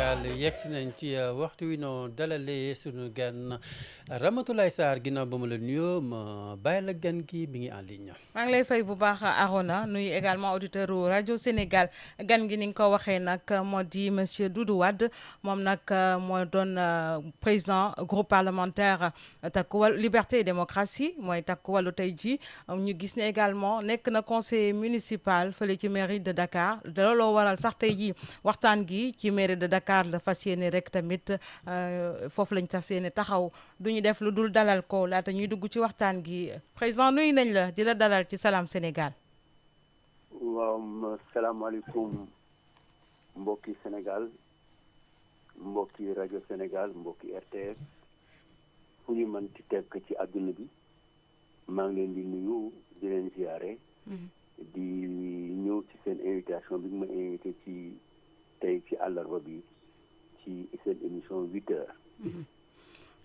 yegsi nañ ci waxtu wi noo dalalee sunu gan Ramatoulaye Sarr ginnaaw ba ma la nuyoo ma bàyyi la gan gi bi ngi en ligne. maa ngi lay fay bu baax Arona nuyu également auditeur rajo Sénégal gan gi ni nga ko waxee nag moo di monsieur Doudou Wade moom nag moo doon président groupe parlementaire Takku Wallu Liberté et Démocratie mooy Takku Wallu tey jii ñu gis ne également nekk na conseiller municipal fële ci mairie de Dakar looloo waral sax tey jii waxtaan gi ci mairie de Dakar la fas yéene rek tamit foofu lañ fas yéene taxaw du ñu def lu dul dalal ko laata ñuy dugg ci waxtaan gi président nuyu nañ la di la dalal ci Salam Sénégal. waaw salaamaaleykum mbokki Sénégal mbokki rajo Sénégal mbokki RTS fu ñu mën ci tekk ci àdduna bi maa ngi leen di nuyu di leen ziare. di ñëw ci seen invitation bi ma invité ci tey ci àllarba bi ci seen émission 8h.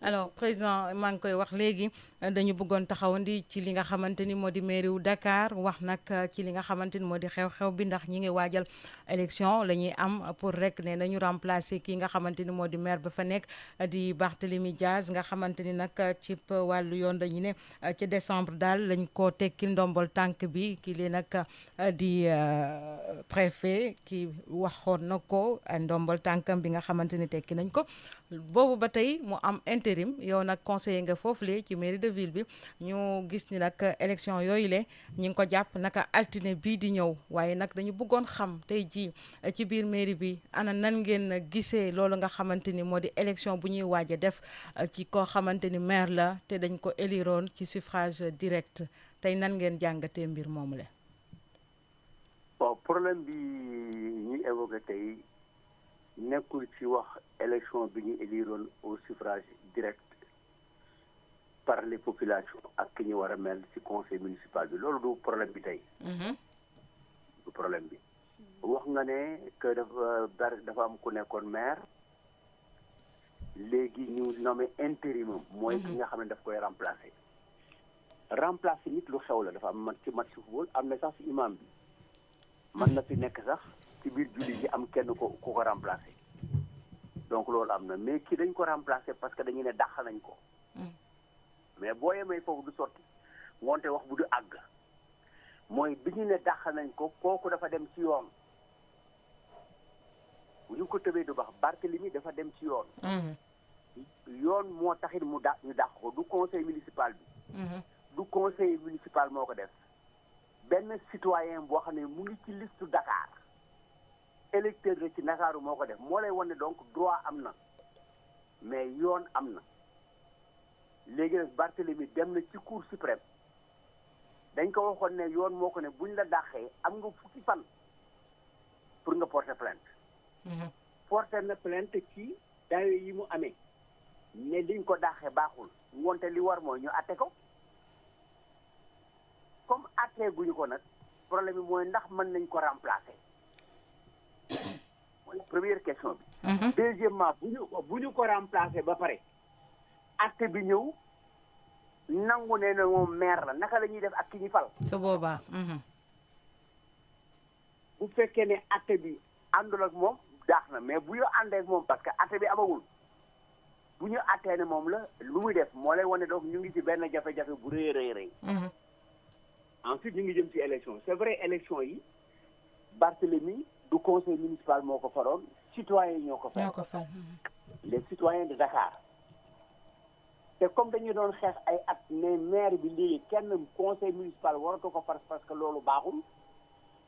alors président maa ngi koy wax léegi dañu bëggoon taxawandi ci li nga xamante ni moo di mairie wu Dakar wax nag ci li nga xamante ni moo di xew-xew bi ndax ñi ngi waajal élection la ñuy am pour rek ne nañu remplacer ki nga xamante ni moo di maire ba fa nekk di Barthélémy Diaz nga xamante ni nag ci wàllu yoon dañu ne ci décembre daal lañ ko tekki ndombol tànk bi ki lee nag di préfet ki waxoon na ko ndombol tànkam bi nga xamante ni tekki nañ ko boobu ba tey mu am intérim yow nag conseiller nga foofule ci mairie de ville bi ñu gis ni nag élection yooyu le ñi ngi ko jàpp naka altine bii di ñëw waaye nag dañu bëggoon xam tey jii ci biir mairie bi ana nan ngeen gisee loolu nga xamante ni moo di élection bu ñuy waaj a def ci koo xamante ni maire la te dañ ko éliroon ci suffrage direct tey nan ngeen jàngatee mbir moomu le bon problème bi ñuy évoqué tey nekkul ci wax élection bi ñu éliroon au suffrage direct par les populations ak ki ñu war a mel ci conseil municipal bi loolu du problème bi tey. du problème bi. wax nga ne que dafa am ku nekkoon maire léegi ñu nommé intérim mooy ki nga xam ne daf koy remplacer. remplacer nit lu xew la dafa am man ci match football am na sax ci imam bi man na fi nekk sax ci biir julli ji am kenn ku ko remplacer. donc loolu am na mais kii dañ ko remplacer parce que dañu ne dàq nañ ko. mais boo yemee foofu du sotti wonte wax bu du àgg mooy bi ñu ne dàq nañ ko kooku dafa dem ci yoon bu ñu ko tëbee du baax Barthélémy dafa dem ci yoon. yoon moo taxit ñu dàq ko du conseil municipal bi. du conseil municipal moo ko def benn citoyen boo xam ne mu ngi ci liste Dakar. électeur la ci Ndakaaru moo ko def moo lay wane donc droit am na mais yoon am na léegi nag Barthélémy dem na ci cour suprême dañ ko waxoon ne yoon moo ko ne buñ la dàqee am nga fukki fan pour nga porter plainte. porter na plainte ci dayo yi mu amee ne liñ ko dàqee baaxul wonte li war mooy ñu atte ko comme attee guñu ko nag problème bi mooy ndax mën nañ ko remplacer. mooy première question bi. deuxièmement bu ñu ko remplacer ba pare acte bi ñëw nangu ne na moom maire la naka la ñuy def ak ki ñu fal. su boobaa. bu fekkee ne acte bi àndul ak moom daax na mais bu ñu àndee ak moom parce que acte bi amagul bu ñu attee ne moom la lu muy def moo lay wane donc ñu ngi ci benn jafe-jafe bu rëy rëy rëy. ensuite ñu ngi jëm ci élection c'est vrai élection yi Barthélémy du conseil municipal moo ko faroon citoyens yi ñoo ko fal les citoyens de Dakar te comme dañu doon xeex ay at ne maire bi léegi kenn conseil municipal waratu ko far parce que loolu baaxul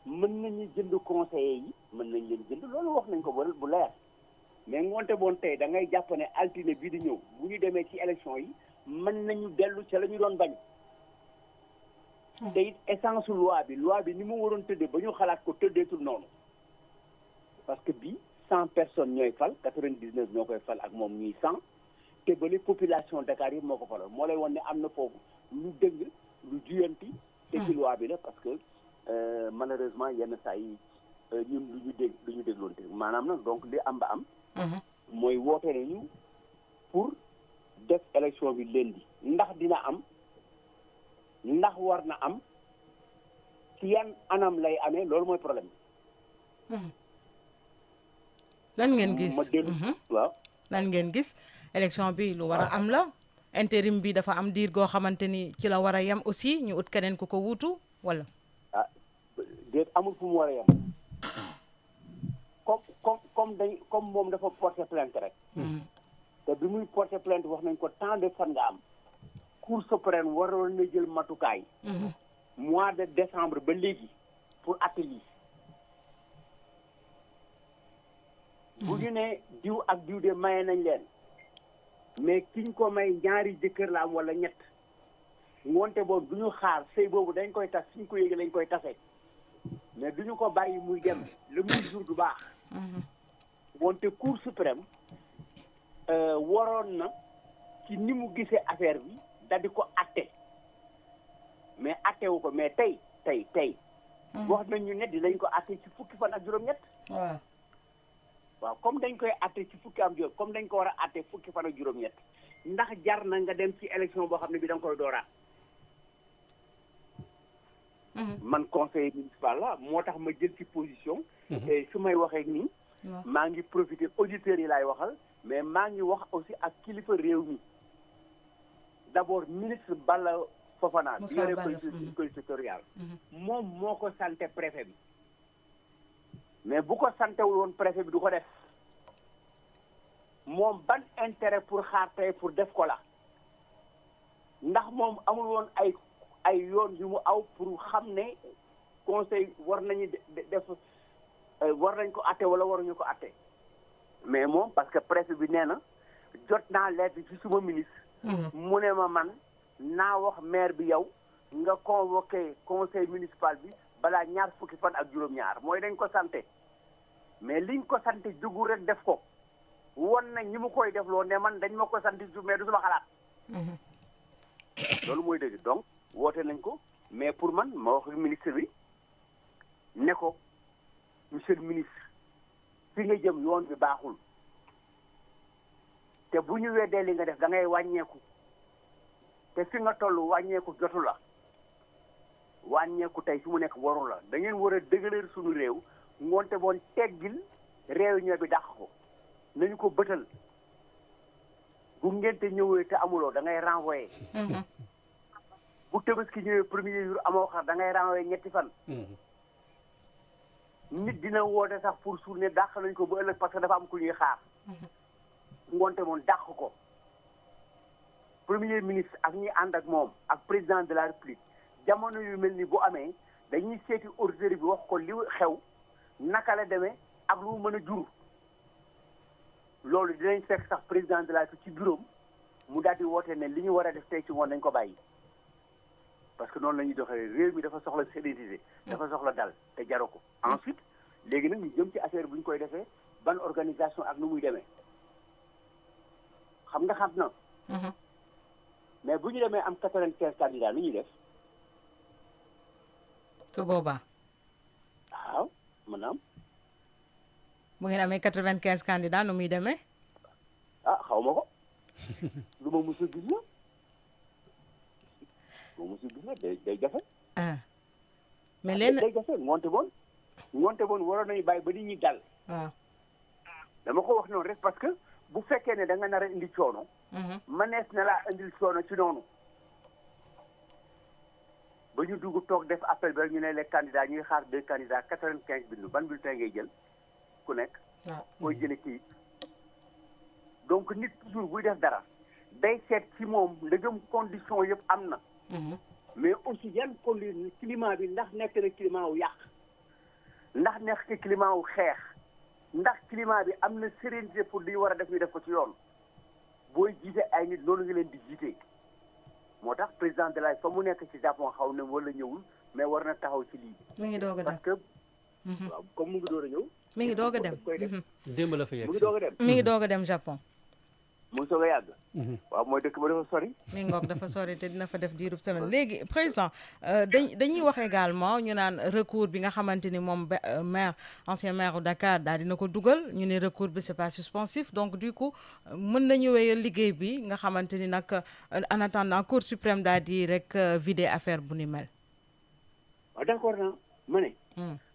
mën nañu jënd conseillers yi mën nañ leen jënd loolu wax nañ ko bu leer mais ngoonte boon tey da ngay jàpp ne altine bii di ñëw bu ñu demee ci élection yi mën nañu dellu ca la ñu doon bañ te it essence loi bi ni mu waroon tëddee ba ñu xalaat ko tëddeetul noonu parce que bii 100 personnes ñooy fal 99 ñoo koy fal ak moom ñuy 100 te ba les population Dakar yëpp moo ko faloon moo lay wan ne am na foofu lu dëgg lu juyanti te ci loi bi la parce que malheureusement yenn saa yi ñun du ñu dégloonte maanaam nag donc li am ba am mooy woote nañu pour def élection bi lundi ndax dina am ndax war na am ci yan anam lay amee loolu mooy problème bi lan ngeen gis ma dellu waaw lan ngeen gis élection bi lu war a am la intérim bi dafa am diir goo xamante ni ci la war a yem aussi ñu ut keneen ku ko wuutu wala. ah déet amul fu mu war a yem comme moom dafa porter plainte rek te bi muy porter plainte wax nañ ko tant de fan nga am Cour suprême waroon na jël matukaay mois de décembre ba léegi pour atelier bu ñu ne diw ak diw de maye nañ leen mais kiñ ko may ñaari jëkkër la am wala ñett ngoonte boobu du ñu xaar sëy boobu dañ koy tas suñ ko yéegee lañ koy tase mais du ñu ko bàyyi muy dem le muy jour du baax wonte Cour suprême waroon na ci ni mu gisee affaire bi da di ko atte mais atte wu ko mais tey wax nañ ñu ne dinañ ko atte ci fukki fan ak juróom-ñett waaw comme dañ koy atte ci fukki am juróom comme dañ ko war a atte fukki fan ak juróom-ñett ndax jar na nga dem ci élection boo xam ne bi da nga koy dooraat man conseiller municipal la moo tax ma jël ci position et su may waxee nii maa ngi profiter auditeurs yi laay waxal mais maa ngi wax aussi ak kilifa réew mi d'abord ministre Balla Fofana bi yore collectivité territoriale moom moo ko santé préfet bi mais bu ko santewul woon préfet bi du ko def moom ban intérêt pour xaar tey pour def ko la ndax moom amul woon ay yoon yu mu aw pour xam ne conseil war nañu def war nañ ko atte wala waruñu ko atte mais moom parce que préfet bi nee na jot naa lettre ci suma ministre mu ne ma man naa wax maire bi yow nga convoqué conseil municipal bi balaa ñaar fukki fan ak juróom-ñaar mooy dañ ko santé mais liñ ko santé jugu rek def ko won na ñi mu koy def loo ne man dañ ma ko santé ju mais du suma xalaat loolu mooy dëgg donc woote nañ ko mais pour man ma wax ministre bi ne ko monsieur le ministre fi nga jëm yoon bi baaxul te bu ñu weddee li nga def da ngay wàññeeku te fi nga toll wàññeeku jotu la wàññeeku tey fi mu nekk waru la da ngeen war a dëgëral suñu réew ngoonte boon teggil réunion bi dàq ko nañu ko bëtal bu ngente ñëwee te amuloo da ngay renvoyer bu Tabaski ñëwee premier jour amoo xar da ngay renvoyer ñetti fan nit dina woote sax pour journée dàq nañ ko ba ëllëg parce que dafa am ku ñuy xaar ngoonte moom dàq ko premier ministre ak ñi ànd ak moom ak président de la république jamono yu mel ni bu amee dañuy seeti autorité bi wax ko li xew naka la demee ak lu mu mën a jur loolu dinañ fekk sax président de la république ci bureau mu daal di woote ne li ñu war a def tey ci ngoon nañ ko bàyyi parce que noonu la ñuy doxee réew mi dafa soxla sérénité dafa soxla dal te jaru ko ensuite léegi nag ñu jëm ci affaire bu ñu koy defee ban organisation ak nu muy demee xam nga xam na mais bu ñu demee am 95 candidats lu ñuy def su boobaa waaw maanaam bu ngeen amee 95 candidats nu muy demee ah xaw ma ko lu ma mos a gis la day jafe mais leen day jafe ngoonte boon waroon nañu bàyyi ba nit ñi dal waaw dama ko wax noonu rek parce que bu fekkee ne da nga nar a indi coono manees na laa indil coono ci noonu ba ñu dugg toog def appel ba ñu ne les candidats ñuy xaar 2 candidats 95 bindu ban bulletin ngay jël ku nekk koy jële kii donc nit toujours buy def dara day seet ci moom ndegam condition yëpp am na mais aussi yan condition climat bi ndax nekk na climat wu yàq ndax nekk na climat wu xeex ndax climat bi am na sérénité pour li war a def ñu def ko ci yoon booy jiite ay nit loolu nga leen di jiite moo tax président de la fa mu nekk ci Japon xaw na wala ñëwul mais war na taxaw ci lii mi ngi doog a dem parce que waaw comme mu ngi door a ñëw mi ngi doog a dem démb la fa yegg mu ngi doog a dem mi ngi doog a dem Japon mu ngi soog a yàgg waaw mooy dëkk ba dafa sori mi ngoog dafa sori te dina fa def diirub semaine léegi président dañuy wax également ñu naan recours bi nga xamante ni moom maire ancien maire Dakar daal dina ko dugal ñu ne recours bi c'est pas suspensif donc du coup mën nañu wéyal liggéey bi nga xamante ni nag en attendant Cour suprême daal di rek vider affaire bu ni mel waaw d'accord naa ma ne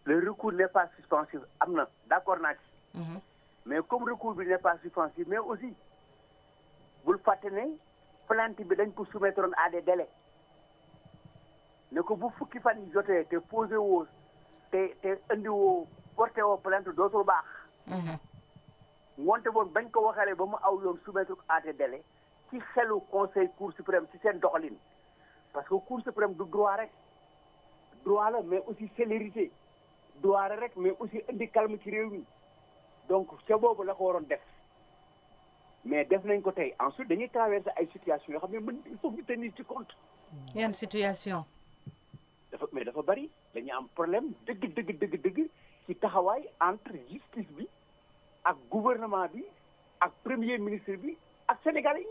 le recours n'est pas suspensif am na d'accord naa ci mais comme recours bi n'est pas suspensif mais aussi bul fàtte ne plainte bi dañ ko soumettre à des délais ne ko bu fukki fan yi jotee te posé woo te indi woo porté woo plainte dootul baax. wonte boon bañ ko waxalee ba mu aw yoon soumettre à des délais ci xelu conseil cour suprême ci seen doxalin parce que cour suprême du droit rek droit la mais aussi célérité droit la rek mais aussi indi calme ci réew mi donc ca boobu la ko waroon def mais def nañ ko tey ensuite dañuy traverser ay situations yoo xam ne mën il faut ñu tenir ci compte. yan situation. dafa bari dañuy am problème dëgg ci taxawaay entre justice bi ak gouvernement bi ak premier ministre bi ak sénégalais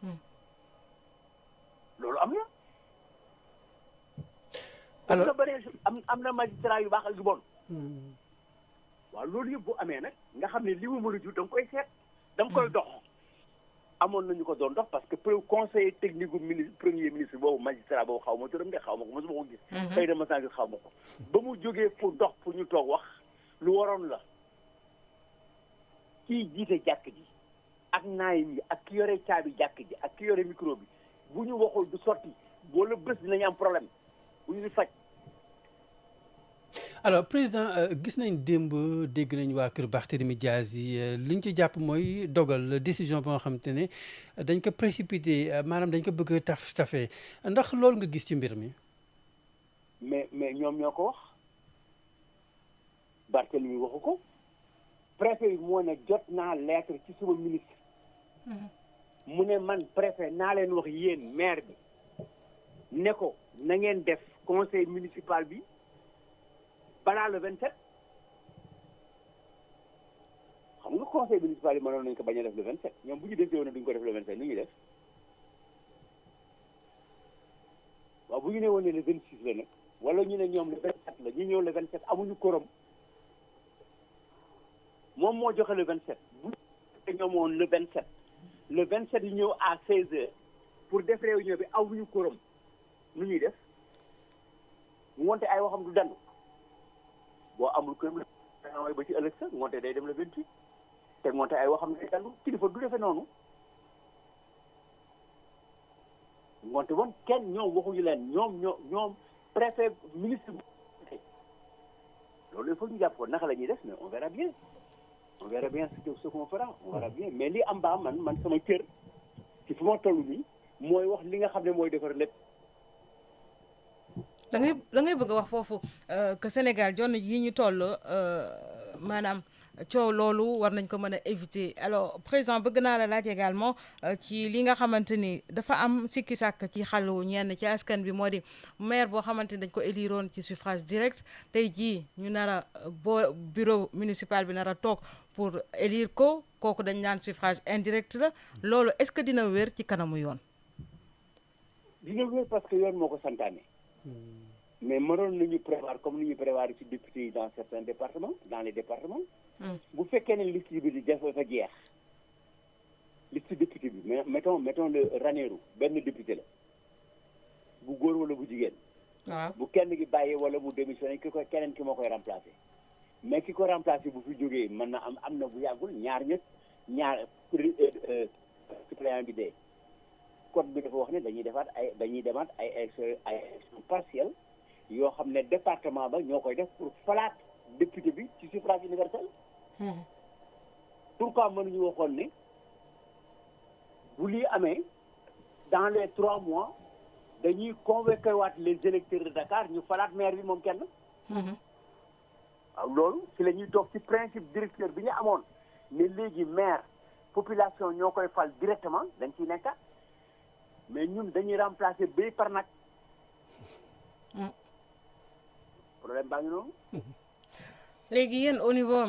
yi. loolu am na. alors am na magistrat yu baax ak yu bon. waaw loolu yëpp bu amee nag nga xam ne li mu mën a jur da nga koy seet da nga koy dox. amoon nañu ko doon dox parce que conseiller technique gu premier ministre boobu magistrat boobu xaw ma turam de xaw ma ko mosuma ko gis. xëy na mos naa gis xaw ma ko. ba mu jógee pour dox pour ñu toog wax lu waroon la kii jiite jàkk ji ak naayim yi ak ki yore caabi jàkk ji ak ki yore micro bi bu ñu waxul du sotti wala bés dinañu am problème bu ñu faj. alors président gis nañ démb dégg nañ waa kër Barthélémy Dias yi li ñu ci jàpp mooy dogal décision boo xam te ne dañ ko précipité maanaam dañ ko bëgg a tafee ndax loolu nga gis ci mbir mi. mais ñoom ñoo ko wax Barthélémy waxu ko préfet bi moo ne jot naa lettre ci suma ministre. mu ne man préfet naa leen wax yéen maire bi ne ko na ngeen def conseil municipal bi. balaa le 27 xam nga conseil municipal yi mënoon nañu ko bañ a def le 27 ñoom bu ñu defee woon duñ ko def le 27 nu ñuy def waaw bu ñu ne woon ne le 26 la nag wala ñu ne ñoom le 27 la ñu ñëw le 27 amuñu quorum moom moo joxe le 27 bu ñu ñoom woon le 27 le 27 yi ñëw à 16h pour def réunion bi amuñu quorum nu ñuy def mu wonte ay waxam du dandu. boo amul kër mooy ba ci ëllëg sax ngoonte day dem le 28 te ngoonte ay waxam ne dallu kilifa du defee noonu ngoonte woon kenn ñoom waxuñu leen ñoom préfet ministre loolu il faut ñu jàpp ko naka la ñuy def mais on verra bien ce qu'on fera on verra bien mais li am ba man sama cër ci fu ma toll nii mooy wax li nga xam ne mooy defar lépp. da ngay bëgg a wax foofu que Sénégal jonn yi ñu toll maanaam coow loolu war nañ ko mën a éviter alors président bëgg naa la laaj également ci li nga xamante ni dafa am sikki sàkk ci xalu ñenn ci askan bi moo di maire boo xamante ni dañ ko éliroon ci suffrage direct tey jii ñu nar a bureau municipal bi nar a toog pour élire ko kooku dañ naan suffrage indirect la loolu est-ce que dina wér ci kanamu yoon. dina wér parce que yoon moo ko santaane. mais mënoon nañu prévoir comme ni ñu prévoir ci député yi dans certains départements dans les départements. bu fekkee ne liste bi di dafa jeex liste député bi mais mettons le Ranérou benn député la bu góor wala bu jigéen. waaw bu kenn gi bàyyee wala mu démissionné keneen ki moo koy remplacé mais ki ko remplacé bu fi jógee mën na am na bu yàggul ñaar suppléant bi dee. code bi dafa wax ne dañuy demaat ay élection partielle yoo xam ne département ba ñoo koy def pour falaat député bi ci suffrage universel. pourquoi mënuñu waxoon ne bu lii amee dans les 3 mois dañuy convoqué waat les électeurs de Dakar ñu falaat maire bi moom kenn. waaw loolu ci la ñuy toog ci principe directeur bi ñu amoon ne léegi maire population ñoo koy fal directement dañ ciy nekkat mais ñun dañuy remplacer béy par nag problème baa ngi noonu. léegi yéen au niveau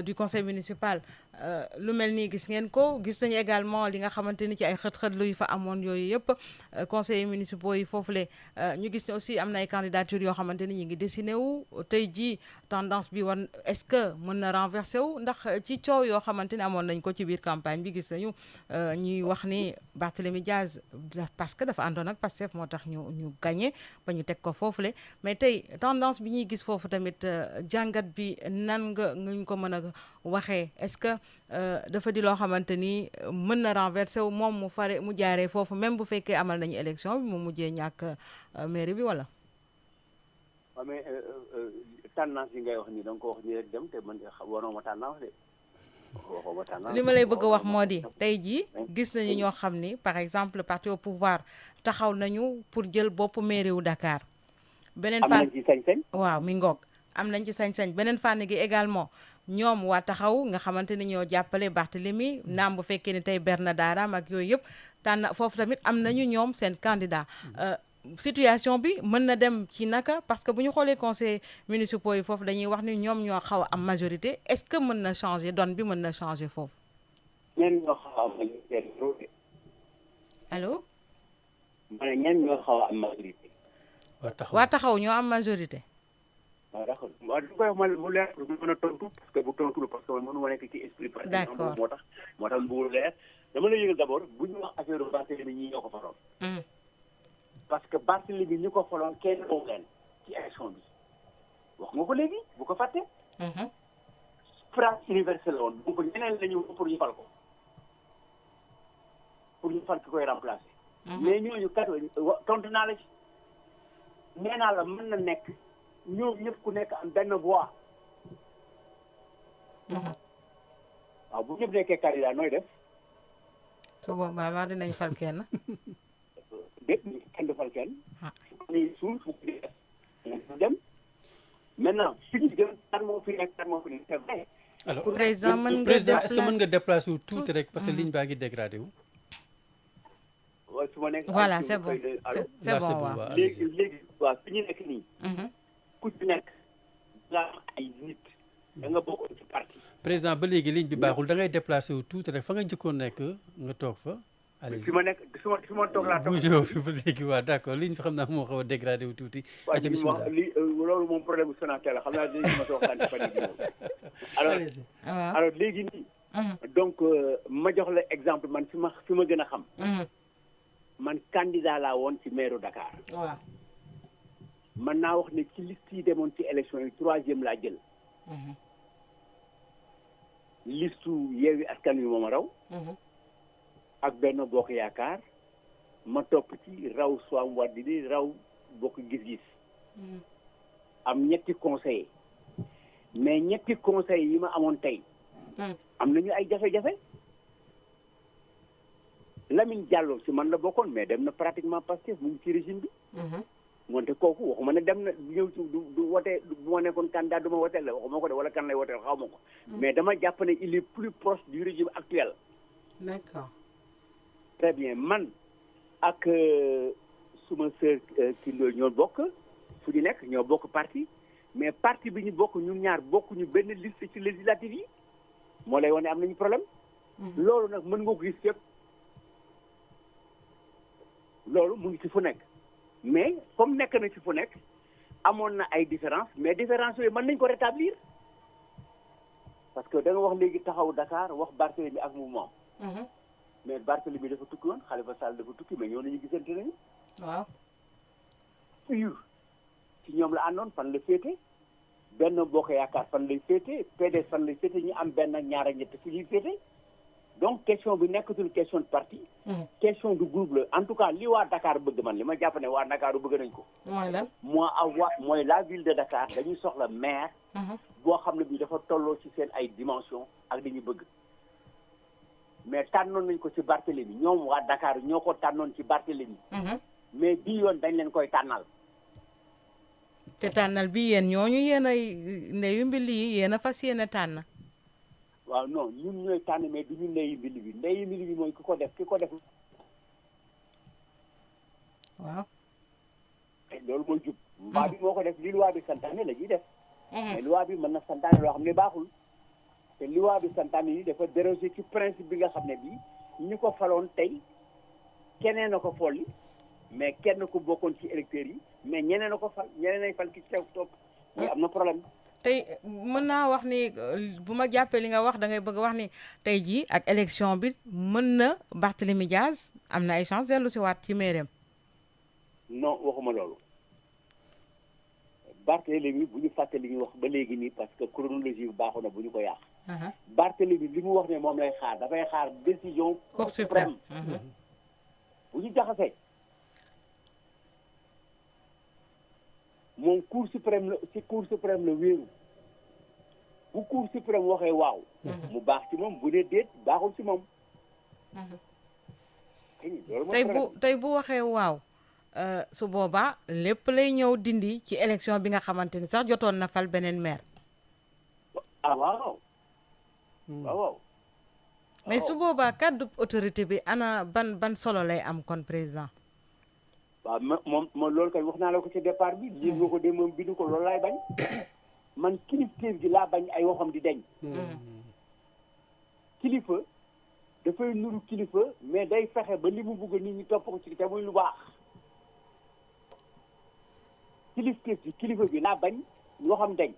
du conseil municipal lu mel nii gis ngeen ko gis nañu également li nga xamante ni ci ay xët-xët lu yu fa amoon yooyu yëpp conseillers municipaux yi foofule ñu gis ne aussi am na ay candidatures yoo xamante ni ñu ngi dessiné wu tey jii tendance bi war est-ce que mën na renversé wu ndax ci coow yoo xamante ni amoon nañ ko ci biir campagne bi gis nañu ñuy wax ni Barthélémy Dias parce que dafa àndoon ak Pastef moo tax ñu gagné ba ñu teg ko foofule mais tey tendance bi ñuy gis foofu tamit jàngat bi nan nga ñu ko mën a waxee est-ce que dafa di loo xamante ni mën na renverser wu moom mu jaaree foofu même bu fekkee amal nañu élection bi mu mujjee ñàkk mairie bi wala. waaw mais tendance yi ngay wax nii da nga ko wax nii rek dem te man waroo ma tendance de. li ma lay bëgg a wax moo di tey jii gis nañu ñoo xam ni par exemple parti au pouvoir taxaw nañu pour jël bopp mairie wu Dakar. beneen fànn am nañ ci sañ-sañ. waaw mi ngoog am nañ ci sañ-sañ beneen fànn gi également ñoom waa taxaw nga xamante ni ñoo jàppale Barthélemy naam bu fekkee ni tey ber na daaraam ak yooyu yëpp tànn foofu tamit am nañu ñoom seen candidat. situation bi mën na dem ci naka parce que bu ñu xoolee conseil municipaux yi foofu dañuy wax ni ñoom ñoo xaw a am majorité est-ce que mën na changer donne bi mën na changer foofu. ñenn ñoo xaw a am majorité. allo. ma ne ñenn ñoo xaw a am majorité. waa taxaw ñoo am majorité. waaw d'accord waaw du koy wax mu leer pour mën a tontu parce que bu tontu parce que mënu ma nekk ci esprit. d'accord moo tax mu leer dama la yëgal d'abord bu ñu wax affaire Barthélemy ñi ñoo ko faroon. parce que Barthélemy ñi ko faloon kenn moom leen ci élection bi wax nga ko léegi bu ko fàtte. France universelle la woon donc ñeneen la ñu pour ñu fal ko pour ñu fal ki koy remplacer. mais ñooñu kat tontu naa la ci nee naa la mën na nekk ñoom ñëpp ku nekk am benn voix. waaw bu ñëpp nekkee candidat nooy def. su boobaa maa dinañ fal kenn. déet kenn du fal kenn. ni suul fu ko def dem maintenant fi ñu jëm kan moo fi nekk c'est vrai. alors président mën nga président est-ce que mën nga déplacer wu tuuti rek parce que ligne baa ngi dégradé wu. waaw su ma nekk voilà c'est bon c'est bon waaw léegi waaw fi ñu nekk nii. ku ci nekk nga ay nit da nga bokk ci parti. président ba léegi ligne bi baaxul da ngay déplacer wu tuuti rek fa nga njëkkoon nekk nga toog fa. fi ma nekk fi ma toog laa toog. bougé fi ba léegi waaw d'accord ligne bi xam naa moo xaw a dégradé wu tuuti. waaw bismillah loolu moom problème bu Sonatel la xam naa léegi ma toog sant fan yii alors léegi nii. donc ma jox la exemple man fi ma gën a xam. man candidat laa woon ci maire Dakar. waaw. man naa wax ne ci liste yi demoon ci élection yi 3e laa jël. listu Yewwi Askan Wi moom a raw. ak Benno Bokk Yaakaar ma topp ci raw Soham Wardini raw Bokk Gis-Gis. am ñetti conseillers mais ñetti conseillers yi ma amoon tey. am nañu ay jafe-jafe. Lamine Diallo si man la bokkoon mais dem na pratiquement Pastef mu ngi ci régime bi. moonte kooku waxuma ne dem na ñëw ci du wote bu ma nekkoon candidat du ma woteel la waxuma ko de wala kan lay woteel xaw ma ko. mais dama jàpp ne il est plus proche du régime actuel. d'accord. très bien man ak suma sœur ki ñoo bokk fu ñu nekk ñoo bokk parti mais parti bi ñu bokk ñun ñaar bokkuñu benn liste ci législative yi moo lay wane am nañu problème. loolu nag mën nga ko gis fépp. loolu mu ngi ci fu nekk mais comme nekk na ci fu nekk amoon na ay différence mais différence yooyu mën nañ ko rétablir parce que da nga wax léegi taxaw Dakar wax Barthélemy ak mouvement. mais Barthélemy dafa tukki woon Khalifa Sall dafa tukki mais ñoo nañu gisante nañu. waaw. ci ñoom la àndoon fan la féete Benno Bokk Yaakaar fan lay féete PDS fan lay féete ñu am benn ñaar ak ñett fu ñuy féete donc question bi nekkatul question de parti. question du groupe la en tout cas li waa Dakar bëgg man li ma jàpp ne waa Dakar bëgg nañ ko. mooy lan. mooy la ville de Dakar dañuy soxla maire. boo xam ne bii dafa tolloo ci seen ay dimension ak dañuy bëgg. mais tànnoon nañ ko ci Barthélemy ñoom waa Dakar ñoo ko tànnoon ci Barthélemy. mais bii yoon dañ leen koy tànnal. te tànnal bi yéen ñooñu yéen ay ndeyu mbili yi yéen a fas yéene tànn. waaw non ñun ñooy tànn mais du ñu ndeyu mbili bi mooy ki ko def. waaw. loolu mooy jub. loi bi moo ko def li loi bi santaane la ñuy def. mais loi bi mën na santaane loo xam ne baaxul. te loi bi santaane yi dafa déroger ci principe bi nga xam ne bii ñu ko faloon tey keneen a ko folli mais kenn ku bokkoon ci électeurs yi mais ñeneen a ko fal ñeneen ay fal ki ci topp mais am na problème. tey mën naa wax ni bu ma jàppee li nga wax da ngay bëgg wax ni tey jii ak élection bi mën na Barthélemy Diaz am na ay chance dellu si waat ci maireem. non waxuma loolu Barthélemy bu ñu fàtte li ñuy wax ba léegi nii parce que chronologie bi baaxoon na bu ñu ko yàq. Barthélémy li mu wax ne moom lay xaar dafay xaar décision Cour suprême. bu ñu jaxasee moom Cour suprême la wéeru bu Cour suprême waxee waaw mu baax ci moom bu ne déet baaxul ci moom tey bu waxee waaw su boobaa lépp lay ñëw dindi ci élection bi nga xamante ni sax jotoon na fal beneen maire. waaw. mais su boobaa kàddu autorité bi ana ban solo lay am kon président. waaw moom loolu kay wax naa la ko ci départ bi lii nga ko de moom bindu ko loolu laay bañ man kilifteef gi laa bañ ay waxam di deñ kilifa dafay nuru kilifa mais day fexe ba li mu bëgg nit ñi topp ko ci te muy lu baax kilifteef gi kilifa bi laa bañ waxam deñ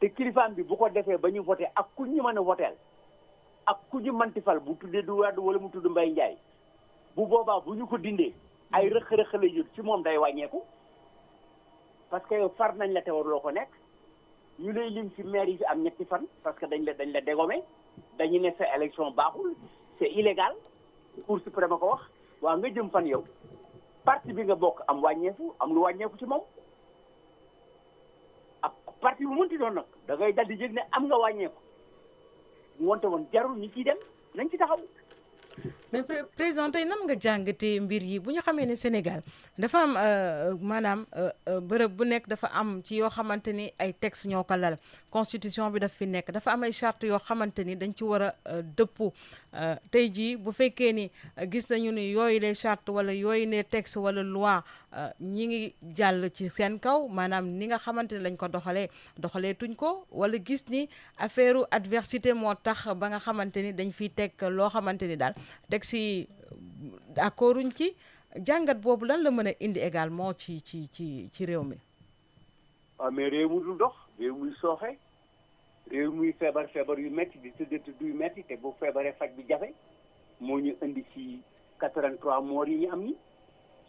te kilifaam bi bu ko defee ba ñu voté ak ku ñu mën a voteel ak ku ñu manti fal bu tuddee du Wade wala mu tudd Mbaye Ndiaye bu boobaa bu ñu ko dindee ay rëq-rëq la yëg ci moom day wàññeeku parce que yow far nañ la te waruloo ko nekk ñu lay lim ci maire yi fi am ñetti fan parce que dañ la dégommé dañu ne sa élection baaxul c'est illégal Cour suprême a ko wax waaw nga jëm fan yow parti bi nga bokk am wàññeeku am lu wàññeeku ci moom ak parti bu mënti doon nag da ngay dal di yëg ne am nga wàññeeku mu wonte woon jarul ñi ciy dem nañ ci taxaw. mais président tey nan nga jàngatee mbir yi bu ñu xamee ne Sénégal dafa am maanaam bërëb bu nekk dafa am ci yoo xamante ni ay textes ñoo ko lal constitution bi daf fi nekk dafa am ay charte yoo xamante ni dañ ci war a dëppu tey jii bu fekkee ni gis nañu ni yooyu les chartes wala yooyu les textes wala loi ñi ngi jàll ci seen kaw maanaam ni nga xamante ni lañ ko doxalee tuñ ko wala gis ni affaire adversité moo tax ba nga xamante ni dañ fiy teg loo xamante ni daal teg si d'accorduñ ci jàngat boobu lan la mën a indi également ci réew mi. waaw mais réew mu dul dox réew muy sooxe réew muy feebar yu metti di tëdd yu metti te bu feebaree faj bi jafe moo ñu indi ci 83 morts yi ñu am ni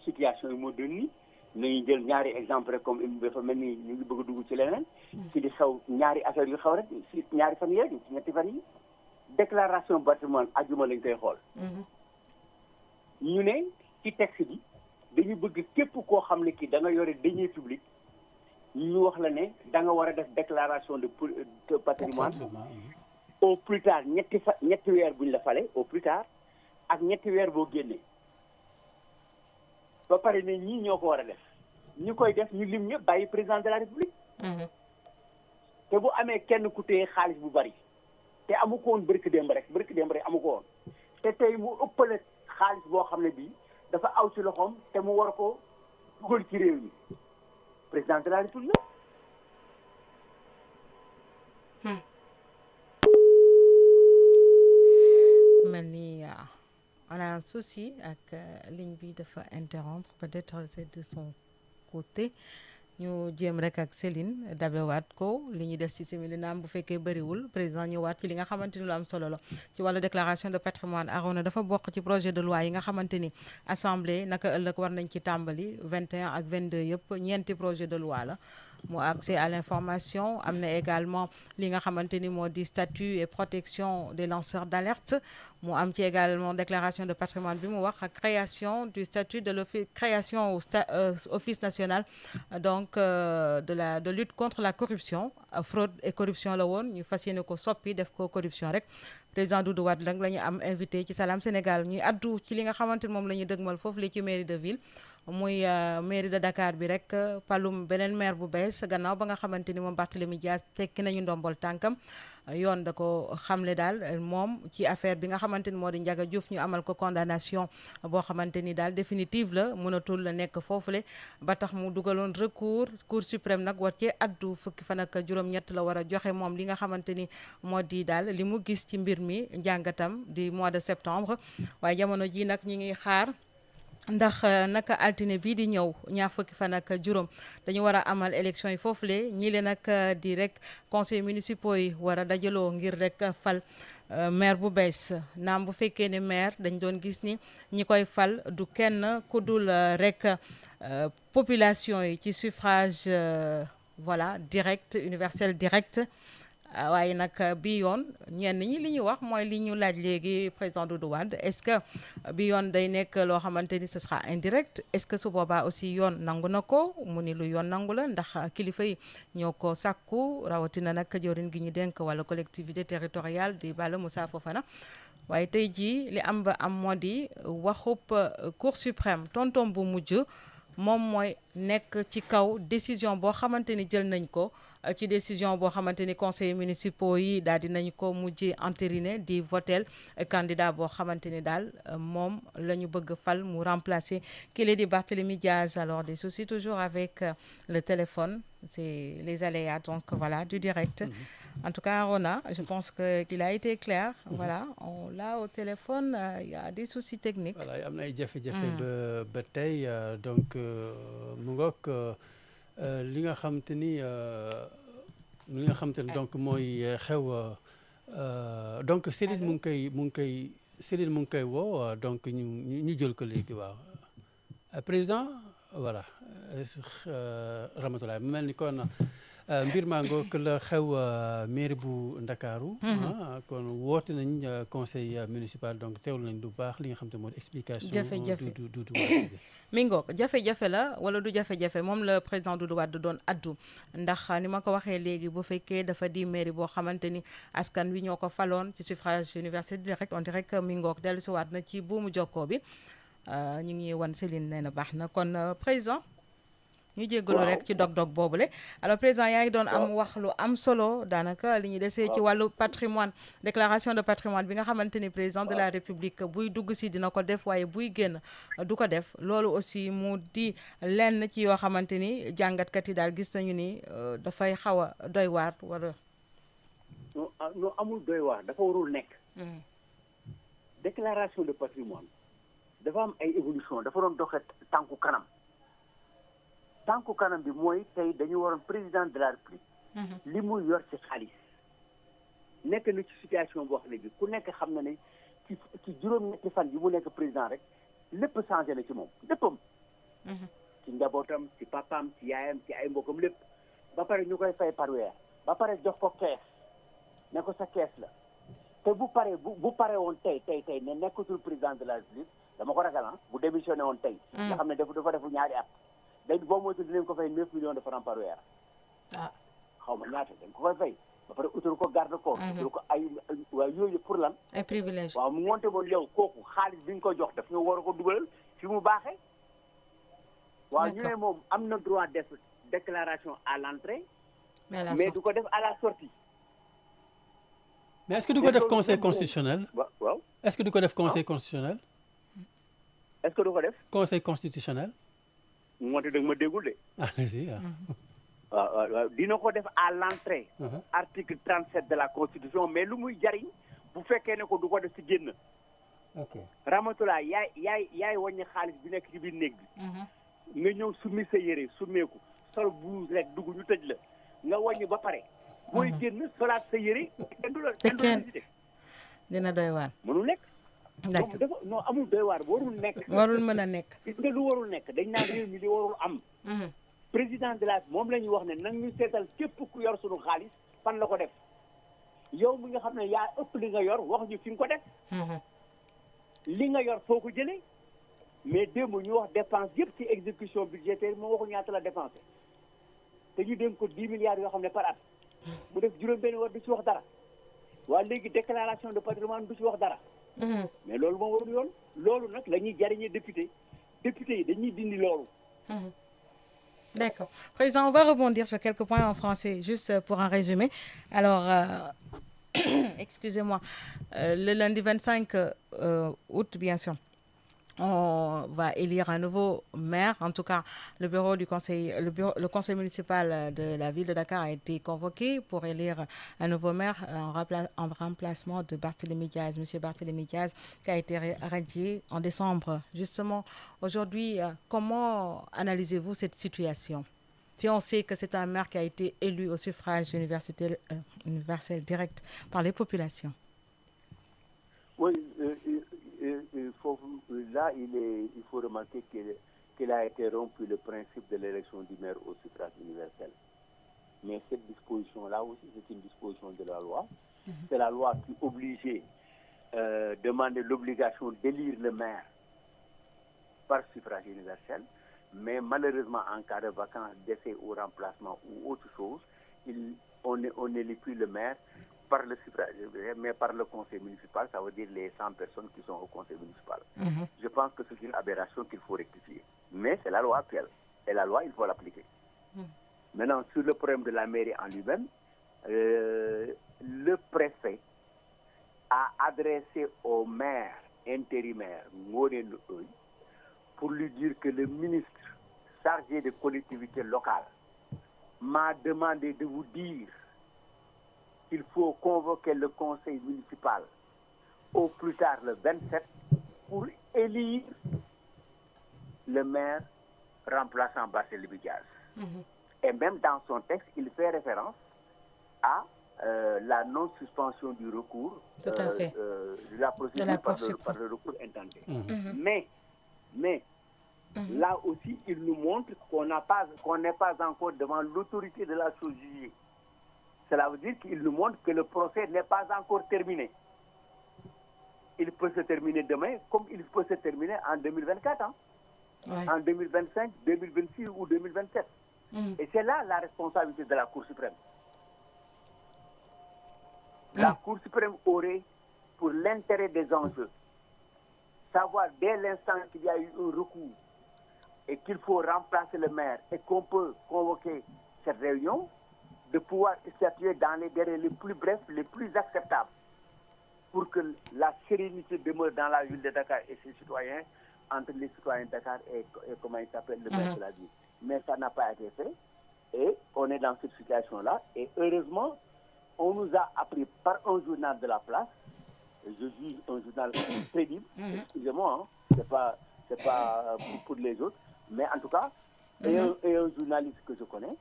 situation yi moo doon ni nañu jël ñaari exemple rek comme dafa mel ni ñu ngi bëgg a dugg ci leneen ci di xew ñaari affaire yu xew rek ci ñaari fan yi rek ci ñetti fan yi déclaration patrimoine ajuma lañ koy xool ñu ne ci texte bi dañu bëgg képp koo xam ne kii da nga yore deniers publics ñu wax la ne da nga war a def déclaration de patrimoine au plus tard ñetti weer buñ la fale au plus tard ak ñetti weer boo génnee ba pare ne ñii ñoo ko war a def ñi koy def ñu lim ñëpp bàyyi président de la république te bu amee kenn ku téye xaalis bu bari te amu ko woon bërki démb rek amu ko woon te tey mu ëppale xaalis boo xam ne bii dafa aw ci loxoom te mu war ko dugal ci réew mi président de la république mel ni on a un souci ak ligne bi dafa interrompre peut-être c'est de son côté ñu jéem rek ak Céline dabewaat ko li ñuy des ci simili naam bu fekkee bëriwul président ñëwaat ci li nga xamante ni lu am solo la ci wàllu déclaration de patrimoine Arona dafa bokk ci projet de loi yi nga xamante ni assemblée naka ëllëg war nañ ci tàmbali 21 ak 22 yëpp ñeenti projet de loi la mu accès à l'information am na également li nga xamante ni moo di statut et protection des lanceurs d'alerte mu am ci également déclaration de patrimoine bi mu wax ak création du statut de l'office création au office national donc de lutte contre la corruption fraude et corruption la woon ñu fas yéene ko soppi def ko corruption rek président Doudou Wade nag la ñu am invité ci Salam Sénégal ñuy addu ci li nga xamante ni moom la ñu dëgmal foofu li ci mairie de ville muy mairie de Dakar bi rek palum beneen maire bu bees gannaaw ba nga xamante ni moom Barthélémy Dias tekki nañu ndombol tànkam yoon da ko xamle daal moom ci affaire bi nga xamante ni moo di Ndiaga Diouf ñu amal ko condamnation boo xamante ni daal définitive la mënatul la nekk foofule ba tax mu dugaloon recours cour suprême nag war cee addu fukki fan ak juróom-ñett la war a joxe moom li nga xamante ni moo di daal li mu gis ci mbir mi njàngatam di mois de septembre waaye jamono ji nag ñi ngi xaar ndax naka altine bii di ñëw ñaar fukki fan ak juróom dañu war a amal élection yi foofule ñii leen nag di rek conseil municipaux yi war a dajaloo ngir rek fal maire bu bees naam bu fekkee ne maire dañ doon gis ni ñi koy fal du kenn ku dul rek population yi ci suffrage voilà direct universel direct waaye nag bi yoon ñenn ñi li ñu wax mooy li ñu laaj léegi président Doudou Wade est-ce que bi yoon day nekk loo xamante ni ce sera indirect est-ce que su boobaa aussi yoon nangu na ko mu ni lu yoon nangu la ndax kilifa yi ñoo ko sàkku rawatina nag jëwriñ gi ñu dénk wala collectivité territoriale di Bala Moussa Fofana waaye tey jii li am ba am moo di waxub Cour suprême tontom bu mujj moom mooy nekk ci kaw décision boo xamante ni jël nañ ko ci décision boo xamante ni conseillers municipaux yi daal di nañ ko mujjee entériné di votel candidat boo xamante ni daal moom la ñu bëgg fal mu remplacer kii di Barthélémy Diaz. Alors des soucis toujours avec le téléphone, c'est les aléas donc voilà du direct. En tout cas, Arona, je pense qu'il a été clair. Voilà, on l'a au téléphone, il y a des soucis techniques. Voilà, am na ay jafe-jafe ba tey donc mu ngoog li nga xamante ni donc mooy xew donc Céline mu ngi koy woo donc ñu jël ko léegi waaw président voilà Ramatoulaye mu mel ni kon mbir maa ngoog la xew mairie bu Ndakaaru kon woote nañ conseil municipal donc teewlu nañ du baax li nga xam te moo di explication du mi ngoog jafe-jafe la wala du jafe-jafe moom la président Doudou Wade doon addu ndax ni ma ko waxee léegi bu fekkee dafa di mairie boo xamante ni askan wi ñoo ko faloon ci suffrage universel direct on dirait que mi ngoog dellu si waat na ci buumu jokkoo bi ñu ngi wan Céline nee na baax na kon président ñu jéggalu rek ci dog-dog boobule alors président yaa ngi doon am wax lu am solo daanaka li ñu desee ci wàllu patrimoine déclaration de patrimoine bi nga xamante ni président de la république buy dugg si dina ko def waaye buy génn du ko def loolu aussi mu di lenn ci yoo xamante ni jàngatkat yi daal gis nañu ni dafay xaw a doy waar wala. non amul doy waar dafa warul nekk. déclaration de patrimoine dafa am ay évolution dafa doon doxe tànku kanam bi mooy tey dañu waroon président de la république li muy yor ci xaalis nekk na ci situation boo xam ne bi ku nekk xam na ne ci juróom-ñetti fan yi mu nekk président rek lépp changé na ci moom léppam ci njabootam ci papaam ci yaayam ci ay mbokkam lépp ba pare ñu koy fay par weer ba pare jox ko kees ne ko sa kees la te bu pare woon tey ne nekkatul président de la république dama ko ragal bu démissionné woon tey nga xam ne dafa defu ñaari at day boo moytu dinañ ko fay 9 millions de francs par weer xaw ma ñaata dañ ko koy fay ba pare utal ko garde corps utal ko ay waaye yooyu pour lan ay privilège waaw mu monté moon yow kooku xaalis bi ñu ko jox daf ñu war a ko dugalal fi mu baaxee waaw ñu ne moom am na droit def déclaration à l'entrée mais du ko def à la sortie mais est-ce que du ko def conseil constitutionnel waaw est-ce que du ko def conseil constitutionnel est-ce que du ko def conseil constitutionnel moonte da nga ma déggul de allez-y waaw dina ko def à l'entrée article 37 de la constitution mais lu muy jariñ bu fekkee ne ko du ko def ci génn Ramatoulaye yaay wàññi xaalis bi nekk ci biir néeg bi nga ñëw summi sa yére summeeku sol blouse rek dugg ñu tëj la nga wàññi ba pare booy génn solaat sa yére kenn du la visité dina doy waar mënul nekk d'accord dafa non amul doy waar warul nekk warul mën a nekk gis nga lu warul nekk dañ naan réew mi li warul am président de la moom la ñuy wax ne nag ñu seetal képp ku yor sunu xaalis fan la ko def yow mi nga xam ne yaa ëpp li nga yor wax ñu fi nga ko def li nga yor foo ko jëlee mais démb ñu wax dépense yëpp ci exécution budgétaire moo waxu ñaata la dépensé te ñu dénk ko 10 milliards yoo xam ne par at mu def juróom-benn war du ci wax dara waa léegi déclaration de patrimoine du ci wax dara mais loolu moo warul yoon loolu nag la ñuy jariñee député yi dañuy dindi loolu D'accord. Président, on va rebondir sur quelques points en français, juste pour un résumé. Alors, excusez-moi, le lundi 25 août, bien sûr, on va élire un nouveau maire. En tout cas, le conseil municipal de la ville de Dakar a été convoqué pour élire un nouveau maire en remplacement de Barthélémy Diaz, monsieur Barthélémy Diaz, qui a été radié en décembre. Justement, aujourd'hui, comment analysez-vous cette situation? Si on sait que c'est un maire qui a été élu au suffrage universel direct par les populations. Oui, là, il faut remarquer qu'il a été rompu le principe de l'élection du maire au suffrage universel. Mais cette disposition-là aussi, c'est une disposition de la loi. C'est la loi qui obligeait, demandait l'obligation d'élire le maire par suffrage universel. Mais malheureusement, en cas de vacance, décès ou remplacement ou autre chose, on n'élit plus le maire par le suffrage, mais par le conseil municipal, ça veut dire les 100 personnes qui sont au conseil municipal. Je pense que c'est une aberration qu'il faut rectifier. Mais c'est la loi actuelle. Et la loi, il faut l'appliquer. Maintenant, sur le problème de la mairie en lui-même, le préfet a adressé au maire intérimaire Ngoné Ndoye pour lui dire que le ministre chargé des collectivités locales m'a demandé de vous dire qu'il faut convoquer le conseil municipal au plus tard le 27 pour élire le maire remplaçant Barthélémy Diaz. Et même dans son texte, il fait référence à la non-suspension du recours Tout à fait. de la procédure De la par le recours intenté. Mais là aussi, il nous montre qu'on n'est pas encore devant l'autorité de la chose jugée. Cela veut dire qu'il nous montre que le procès n'est pas encore terminé. Il peut se terminer demain, comme il peut se terminer en 2024, en 2025, 2026 ou 2027. Et c'est là la responsabilité de la Cour suprême. La Cour suprême aurait, pour l'intérêt des enjeux, savoir dès l'instant qu'il y a eu un recours et qu'il faut remplacer le maire et qu'on peut convoquer cette réunion, de pouvoir statuer dans les délais les plus brefs, les plus acceptables, pour que la sérénité demeure dans la ville de Dakar et ses citoyens, entre les citoyens de Dakar et comment il s'appelle, le maire de la ville. Mais ça n'a pas été fait et on est dans cette situation-là. Et heureusement, on nous a appris par un journal de la place, je juge un journal crédible, excusez-moi, c'est pas pour les autres, mais en tout cas, et un journaliste que je connais,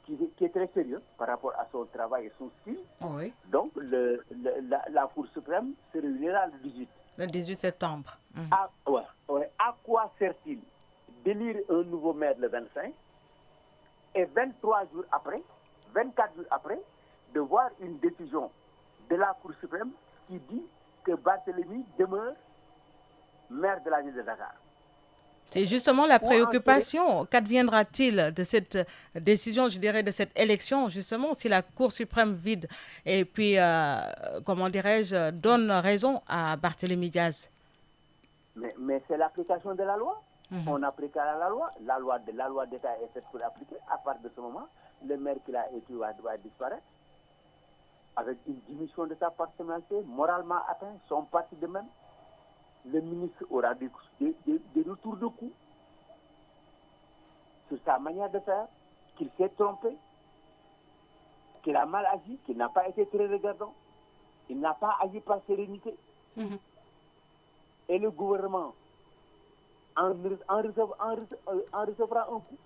qui est très sérieux par rapport à son travail et son style. Oui. Donc, la Cour suprême se réunira le 18. Le 18 septembre. À quoi sert-il d'élire un nouveau maire le 25 et 23 jours après, 24 jours après, de voir une décision de la Cour suprême qui dit que Barthélémy demeure maire de la ville de Dakar? C'est justement la préoccupation. Qu'adviendra-t-il de cette décision, je dirais, de cette élection, justement, si la Cour suprême vide et puis, comment dirais-je, donne raison à Barthélémy Diaz? Mais c'est l'application de la loi. On appliquera la loi. La loi d'État est faite pour appliquer. À partir de ce moment, le maire qui l'a été doit disparaître avec une diminution de sa personnalité, moralement atteint, son parti de même. Le ministre aura des retours de coups sur sa manière de faire, qu'il s'est trompé, qu'il a mal agi, qu'il n'a pas été très regardant, il n'a pas agi par sérénité. Et le gouvernement en recevra un coup,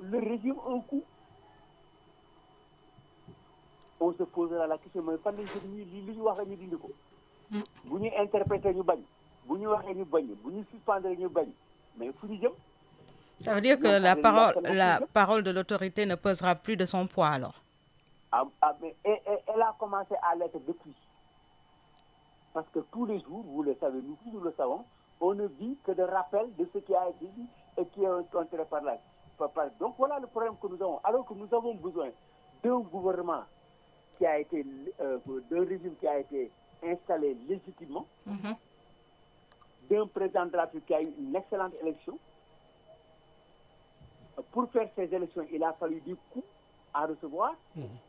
le régime un coup. On se posera la question, mais fan lañ jëm ñii li ñu wax ñu dindi ko. Bu ñu interpréter ñu bañ, bu ñu waxee ñu bañ, bu ñu suspendre ñu bañ, mais fu ñu jëm? Ça veut dire que la parole de l'autorité ne pesera plus de son poids alors. Mais elle a commencé à l'être depuis. Parce que tous les jours, vous le savez, nous tous nous le savons, on ne vit que de rappels de ce qui a été dit et qui est entré par là. Donc voilà le problème que nous avons. Alors que nous avons besoin d'un gouvernement qui a été, d'un régime qui a été installé légitimement, d'un président de la République qui a eu une excellente élection. Pour faire ces élections, il a fallu du coup à recevoir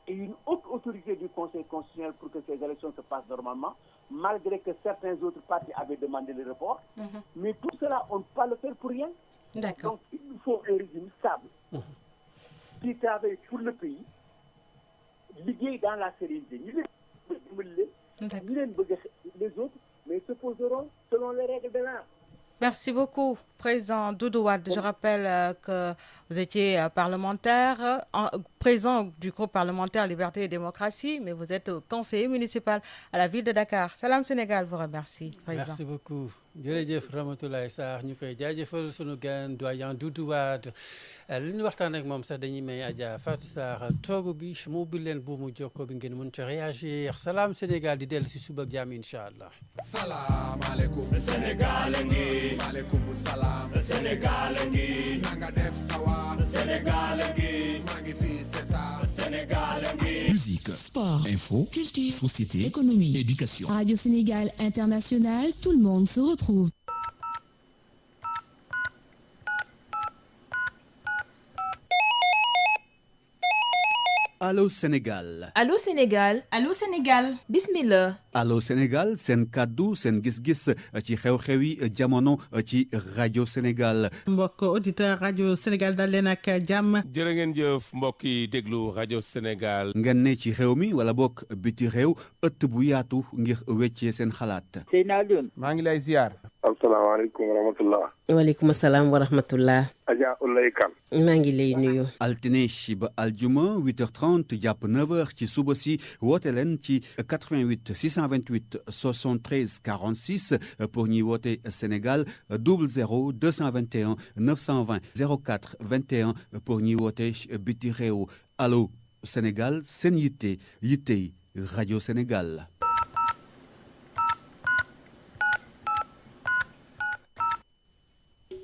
et une haute autorité du Conseil constitutionnel pour que ces élections se passent normalement, malgré que certains autres partis avaient demandé le report. Mais tout cela, on ne peut pas le faire pour rien. Donc, il nous faut un régime stable qui travaille pour le pays, lié dans la sérénité. Les autres, mais se poseront selon les règles de l'art. Merci beaucoup, Président Doudou Wade. Je rappelle que vous étiez parlementaire, président du groupe parlementaire Liberté et Démocratie, mais vous êtes conseiller municipal à la ville de Dakar. Salam Sénégal vous remercie, Président. Merci beaucoup. jërëjëf Ramatoulaye Sarr ñu koy jaajëfal sunu gan doyen Doudou Wade li ñu waxtaan ak moom sax dañuy may Adja Fatou Sarr toogu bi mu ubbi leen buumu jokko bi ngeen mën ci réagir Salam Sénégal di dellu si suba ak jàmm incha allah. salaamaaleykum Sénégal ngi maaleykum salaam Sénégal ngi na nga def sawa Sénégal ngi maa ngi fii c'est ça Sénégal ngi. Musique, sport, info, culture, société, économie, éducation. Radio Sénégal International, tout le monde se retrouve. Allô Sénégal. Allô Sénégal. Allô Sénégal. Bismillah. Allô Sénégal seen kàddu seen gis-gis ci xew-xewi jamono ci rajo Sénégal. mbokk auditeur rajo Sénégal dal leen ak jàmm. jërë ngeen jëf mbokk yi déglu rajo Sénégal. ngeen ne ci réew mi wala bokk biti réew ëtt bu yaatu ngir weccee seen xalaat. Seydina Alioune. maa ngi lay ziar. asalaamaaleykum wa rahmatullah. waaleykum salaam wa rahmatullah. Adja Oulaye Kane. maa ngi lay nuyu. altine ba aljuma 8h30 jàpp 9h ci suba si woote leen ci 88 628 73 46 pour ñuy woote Sénégal 00 221 920 04 21 pour ñuy woote biti réew allo Sénégal seen yitte yittey rajo Sénégal.